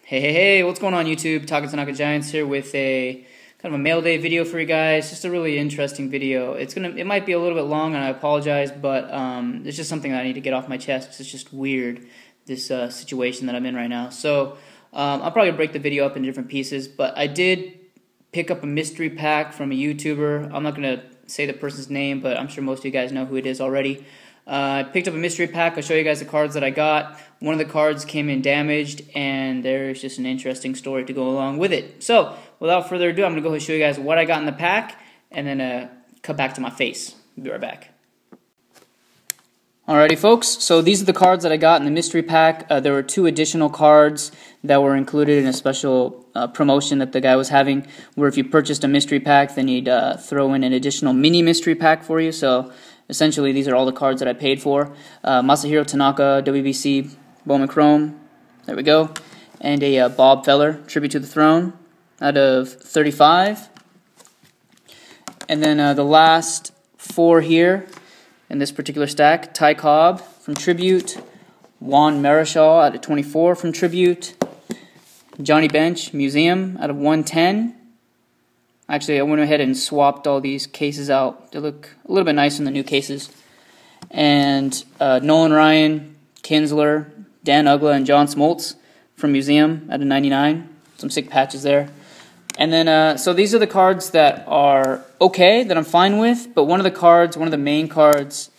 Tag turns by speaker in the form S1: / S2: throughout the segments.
S1: Hey, what's going on YouTube? Takatanakagiants here with a kind of a mail day video for you guys. Just a really interesting video. It might be a little bit long and I apologize, but it's just something that I need to get off my chest because it's just weird, this situation that I'm in right now. So I'll probably break the video up into different pieces, but I did pick up a mystery pack from a YouTuber. I'm not going to say the person's name, but I'm sure most of you guys know who it is already. I picked up a mystery pack. I'll show you guys the cards that I got. One of the cards came in damaged, and there's just an interesting story to go along with it. So, without further ado, I'm going to go ahead and show you guys what I got in the pack, and then cut back to my face. Be right back. Alrighty, folks. So these are the cards that I got in the mystery pack. There were 2 additional cards that were included in a special promotion that the guy was having, where if you purchased a mystery pack, then he'd throw in an additional mini mystery pack for you. So essentially, these are all the cards that I paid for. Masahiro Tanaka, WBC, Bowman Chrome, there we go, and a Bob Feller, Tribute to the Throne, out of 35. And then the last 4 here in this particular stack, Ty Cobb from Tribute, Juan Marichal out of 24 from Tribute, Johnny Bench, Museum out of 110. Actually, I went ahead and swapped all these cases out. They look a little bit nicer in the new cases. And Nolan Ryan, Kinsler, Dan Ugla, and John Smoltz from Museum out of 99. Some sick patches there. And then, so these are the cards that are okay, that I'm fine with. But one of the main cards,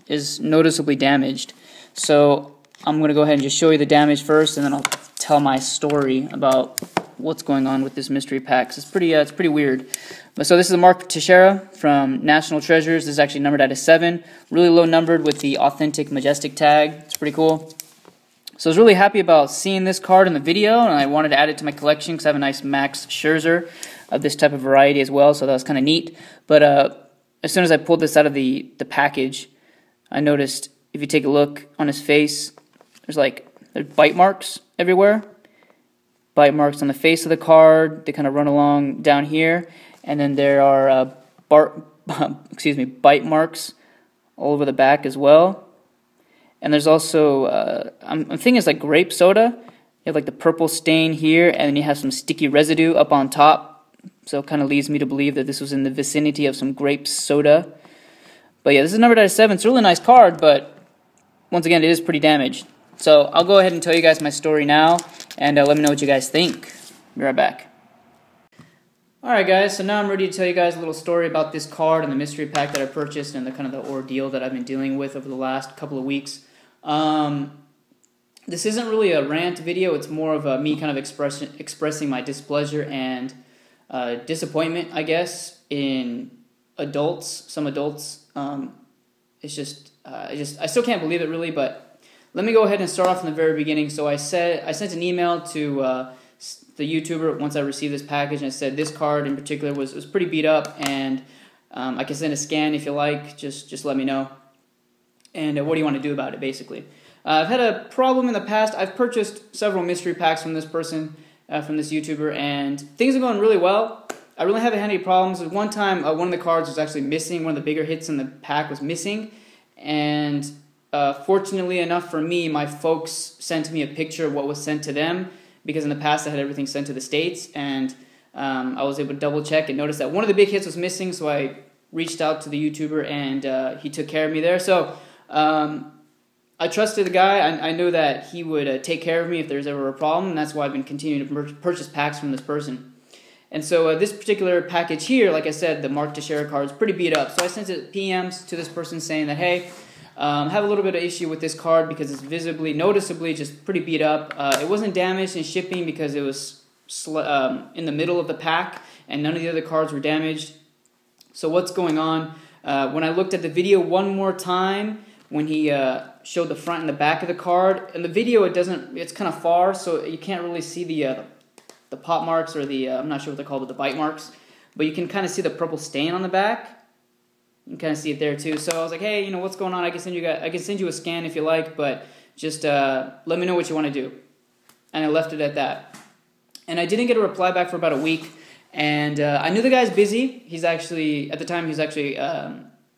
S1: is noticeably damaged. So I'm going to go ahead and just show you the damage first, and then I'll tell my story about what's going on with this mystery pack. It's pretty weird. But so this is a Mark Teixeira from National Treasures. This is actually numbered out of 7. Really low numbered with the authentic majestic tag. It's pretty cool. So I was really happy about seeing this card in the video, and I wanted to add it to my collection because I have a nice Max Scherzer of this type of variety as well, so that was kind of neat. But as soon as I pulled this out of the package, I noticed, if you take a look on his face, there's bite marks everywhere. Bite marks on the face of the card. They kind of run along down here, and then there are bite marks all over the back as well. And there's also I'm thinking it's like grape soda. You have like the purple stain here, and then you have some sticky residue up on top. So it kind of leads me to believe that this was in the vicinity of some grape soda. But yeah, this is numbered out of 7. It's a really nice card, but once again, it is pretty damaged. So I'll go ahead and tell you guys my story now, and let me know what you guys think. Be right back. Alright guys, so now I'm ready to tell you guys a little story about this card and the mystery pack that I purchased and the kind of the ordeal that I've been dealing with over the last couple of weeks. This isn't really a rant video, it's more of me kind of expressing my displeasure and disappointment, I guess, in some adults. It's just, I still can't believe it really, but let me go ahead and start off from the very beginning. So I sent an email to the YouTuber once I received this package, and I said this card in particular was pretty beat up, and I can send a scan if you like. Just let me know. And what do you want to do about it, basically? I've had a problem in the past. I've purchased several mystery packs from this person, from this YouTuber, and things are going really well. I really haven't had any problems. One time, one of the cards was actually missing. One of the bigger hits in the pack was missing, and fortunately enough for me, my folks sent me a picture of what was sent to them, because in the past I had everything sent to the States, and I was able to double check and notice that one of the big hits was missing, so I reached out to the YouTuber, and he took care of me there. So I trusted the guy. I knew that he would take care of me if there's ever a problem, and that's why I've been continuing to purchase packs from this person. And so this particular package here, like I said, the Mark Teixeira card is pretty beat up. So I sent PMs to this person saying that, hey, I have a little bit of issue with this card because it's noticeably just pretty beat up. It wasn't damaged in shipping because it was in the middle of the pack, and none of the other cards were damaged. So what's going on? When I looked at the video one more time, when he showed the front and the back of the card, in the video it's kind of far, so you can't really see the pop marks or I'm not sure what they're called, but the bite marks. But you can kind of see the purple stain on the back. You can kind of see it there too. So I was like, hey, what's going on? I can send you a scan if you like, but just let me know what you want to do. And I left it at that. And I didn't get a reply back for about a week. And I knew the guy's busy. At the time he was actually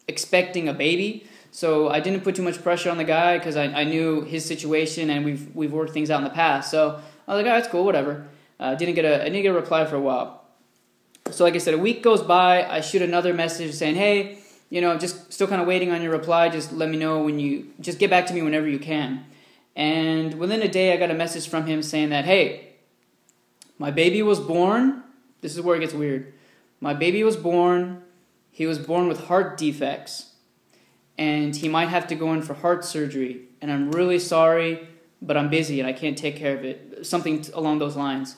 S1: expecting a baby. So I didn't put too much pressure on the guy because I knew his situation and we've worked things out in the past. So I was like, oh, that's cool, whatever. I didn't get a reply for a while. So like I said, a week goes by. I shoot another message saying, hey, just still kind of waiting on your reply. Just let me know just get back to me whenever you can. And within a day, I got a message from him saying that, hey, my baby was born. This is where it gets weird. My baby was born. He was born with heart defects. And he might have to go in for heart surgery. And I'm really sorry, but I'm busy and I can't take care of it. Something along those lines.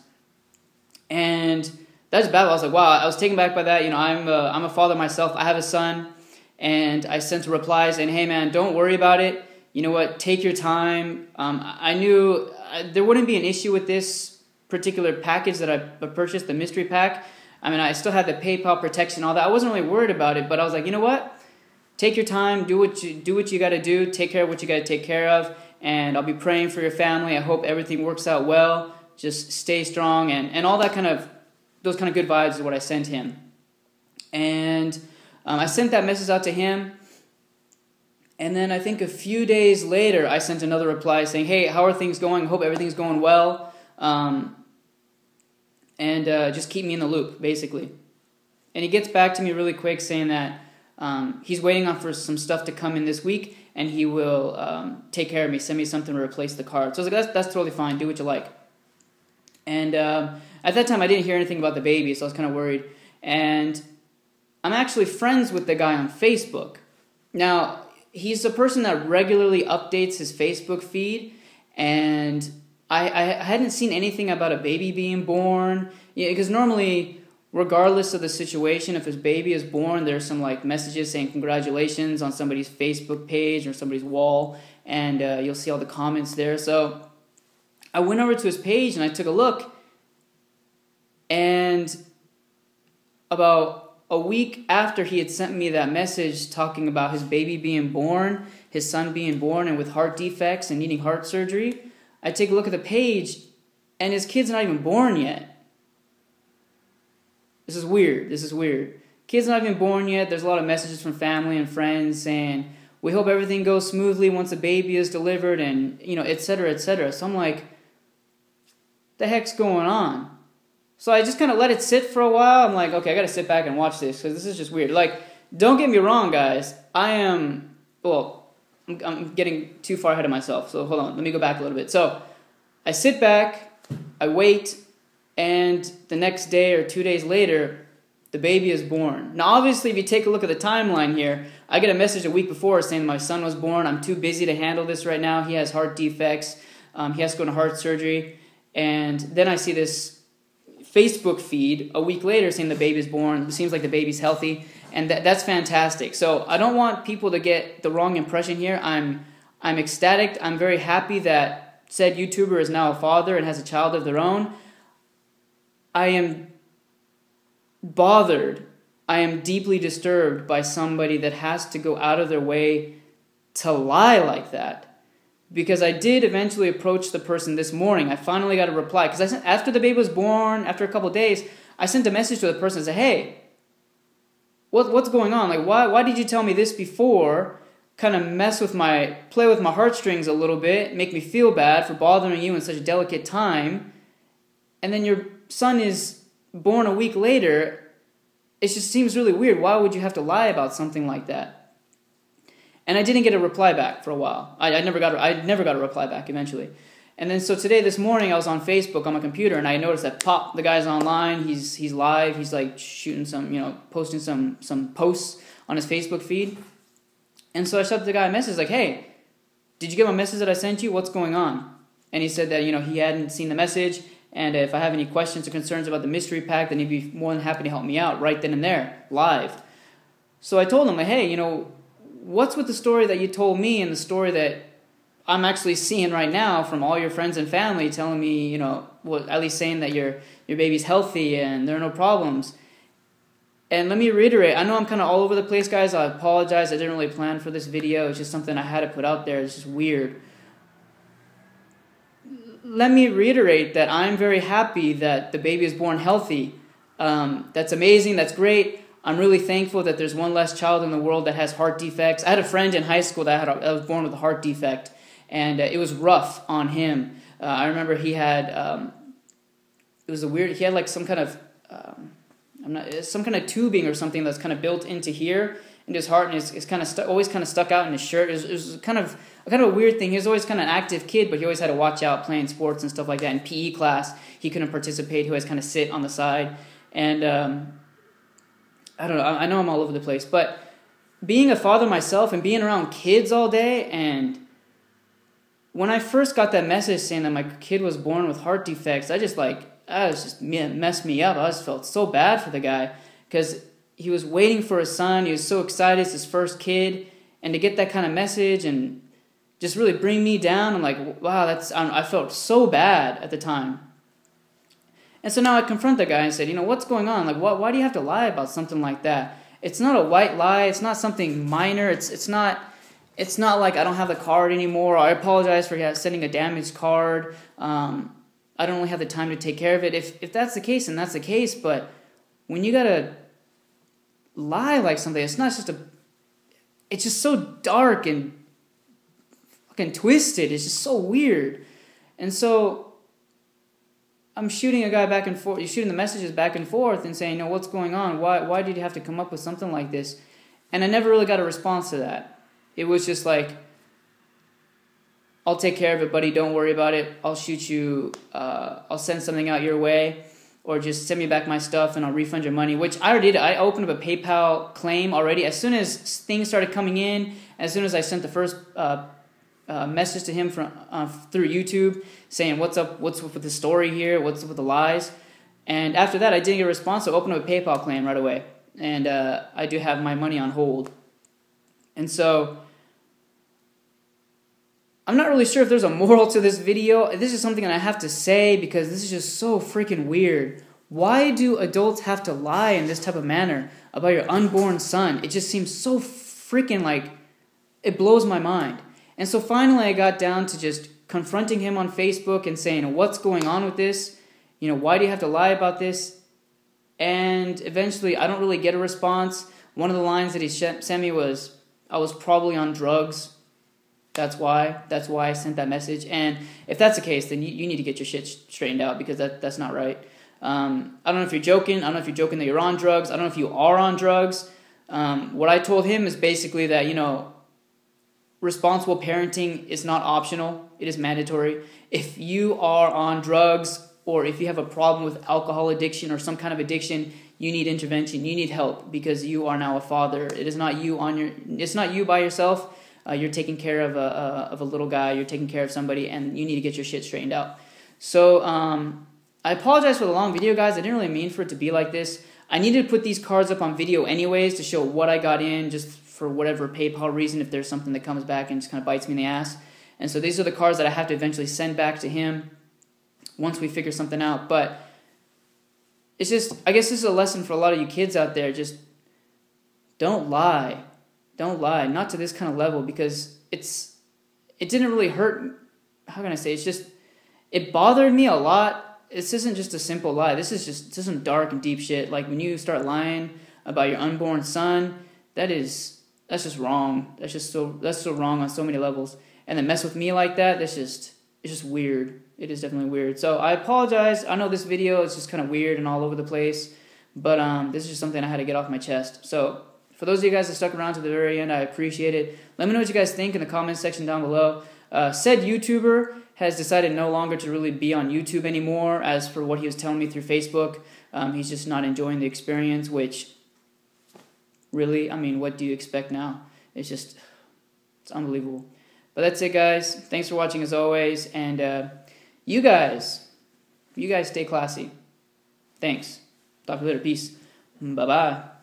S1: And that's bad. I was like, wow, I was taken back by that. I'm a father myself. I have a son. And I sent a reply saying, hey, man, don't worry about it. You know what? Take your time. I knew there wouldn't be an issue with this particular package that I purchased, the mystery pack. I mean, I still had the PayPal protection, all that. I wasn't really worried about it, but I was like, you know what? Take your time. Do what you got to do. Take care of what you got to take care of. And I'll be praying for your family. I hope everything works out well. Just stay strong and all that those kind of good vibes is what I sent him. And I sent that message out to him. And then I think a few days later, I sent another reply saying, hey, how are things going? Hope everything's going well. And just keep me in the loop, basically. And he gets back to me really quick saying that he's waiting on for some stuff to come in this week, and he will take care of me, send me something to replace the card. So I was like, that's totally fine. Do what you like. And at that time, I didn't hear anything about the baby, so I was kind of worried. And I'm actually friends with the guy on Facebook. Now, he's a person that regularly updates his Facebook feed, and I hadn't seen anything about a baby being born. Because normally, regardless of the situation, if his baby is born, there's some messages saying congratulations on somebody's Facebook page or somebody's wall, and you'll see all the comments there. So I went over to his page and I took a look, and about a week after he had sent me that message talking about his baby being born, his son being born and with heart defects and needing heart surgery, I take a look at the page and his kid's not even born yet. This is weird. Kid's not even born yet. There's a lot of messages from family and friends saying, we hope everything goes smoothly once the baby is delivered and, et cetera, et cetera. So I'm like, the heck's going on? So I just kind of let it sit for a while. I'm like, okay, I got to sit back and watch this because this is just weird. Don't get me wrong, guys. I'm getting too far ahead of myself. So hold on. Let me go back a little bit. So I sit back, I wait, and the next day or 2 days later, the baby is born. Now, obviously, if you take a look at the timeline here, I get a message a week before saying my son was born. I'm too busy to handle this right now. He has heart defects. He has to go to heart surgery. And then I see this Facebook feed a week later saying the baby's born. It seems like the baby's healthy, and that's fantastic. So I don't want people to get the wrong impression here. I'm ecstatic. I'm very happy that said YouTuber is now a father and has a child of their own. I am bothered. I am deeply disturbed by somebody that has to go out of their way to lie like that. Because I did eventually approach the person this morning. I finally got a reply. Because after the baby was born, after a couple of days, I sent a message to the person and said, hey, what's going on? Why did you tell me this before? Kind of play with my heartstrings a little bit, make me feel bad for bothering you in such a delicate time. And then your son is born a week later. It just seems really weird. Why would you have to lie about something like that? And I didn't get a reply back for a while. I never got a reply back eventually. And then so this morning I was on Facebook on my computer and I noticed that the guy's online, he's live, he's shooting some, posting some posts on his Facebook feed. And so I shot the guy a message hey, did you get my message that I sent you? What's going on? And he said that, he hadn't seen the message, and if I have any questions or concerns about the mystery pack, then he'd be more than happy to help me out right then and there, live. So I told him, hey, what's with the story that you told me and the story that I'm actually seeing right now from all your friends and family telling me, at least saying that your baby's healthy and there are no problems. And let me reiterate, I know I'm kind of all over the place, guys. I apologize. I didn't really plan for this video. It's just something I had to put out there. It's just weird. Let me reiterate that I'm very happy that the baby is born healthy. That's amazing. That's great. I'm really thankful that there's one less child in the world that has heart defects. I had a friend in high school that was born with a heart defect, and it was rough on him. I remember he had he had like some kind of some kind of tubing or something that's kind of built into here into his heart, and it's kind of always kind of stuck out in his shirt. It was kind of a weird thing. He was always kind of an active kid, but he always had to watch out playing sports and stuff like that. In PE class, he couldn't participate. He always kind of sit on the side, and I don't know. I know I'm all over the place, but being a father myself and being around kids all day, and when I first got that message saying that my kid was born with heart defects, messed me up. I just felt so bad for the guy because he was waiting for his son. He was so excited. It's his first kid, and to get that kind of message and just really bring me down, I'm like, wow, I felt so bad at the time. And so now I confront the guy and said, what's going on? Like, why do you have to lie about something like that? It's not a white lie. It's not something minor. It's not like I don't have the card anymore. Or I apologize for sending a damaged card. I don't really have the time to take care of it. If that's the case, then that's the case. But when you gotta lie like something, it's not just it's just so dark and fucking twisted. It's just so weird. And so I'm shooting a guy back and forth. You're shooting the messages back and forth and saying, what's going on? Why did you have to come up with something like this? And I never really got a response to that. It was just like, I'll take care of it, buddy. Don't worry about it. I'll shoot you. I'll send something out your way, or just send me back my stuff and I'll refund your money, which I already did. I opened up a PayPal claim already. As soon as things started coming in, as soon as I sent the first message to him through YouTube saying, what's up with the story here? What's up with the lies? And after that, I didn't get a response, so I opened up a PayPal claim right away. And I do have my money on hold. And so I'm not really sure if there's a moral to this video. This is something that I have to say because this is just so freaking weird. Why do adults have to lie in this type of manner about your unborn son? It just seems so freaking it blows my mind. And so finally I got down to just confronting him on Facebook and saying, what's going on with this? Why do you have to lie about this? And eventually I don't really get a response. One of the lines that he sent me was, I was probably on drugs. That's why I sent that message. And if that's the case, then you need to get your shit straightened out because that's not right. I don't know if you're joking. I don't know if you're joking that you're on drugs. I don't know if you are on drugs. What I told him is basically that, responsible parenting is not optional. It is mandatory. If you are on drugs or if you have a problem with alcohol addiction or some kind of addiction, you need intervention. You need help because you are now a father. It is not you it's not you by yourself. You're taking care of a little guy. You're taking care of somebody, and you need to get your shit straightened out. So I apologize for the long video, guys. I didn't really mean for it to be like this. I needed to put these cards up on video anyways to show what I got in, just for whatever PayPal reason, if there's something that comes back and just kind of bites me in the ass. And so these are the cards that I have to eventually send back to him once we figure something out. But it's just, I guess this is a lesson for a lot of you kids out there. Just don't lie. Don't lie, not to this kind of level, because it didn't really hurt. How can I say? It's just, it bothered me a lot. This isn't just a simple lie. This is some dark and deep shit. Like when you start lying about your unborn son, that's just wrong. That's so wrong on so many levels. And then mess with me like that, it's just weird. It is definitely weird. So I apologize. I know this video is just kind of weird and all over the place, but this is just something I had to get off my chest. So for those of you guys that stuck around to the very end, I appreciate it. Let me know what you guys think in the comments section down below. Said YouTuber has decided no longer to really be on YouTube anymore, as for what he was telling me through Facebook. He's just not enjoying the experience, which, really, I mean, what do you expect now? It's unbelievable. But that's it, guys. Thanks for watching as always, and you guys stay classy. Thanks. Talk to you later. Peace. Bye-bye.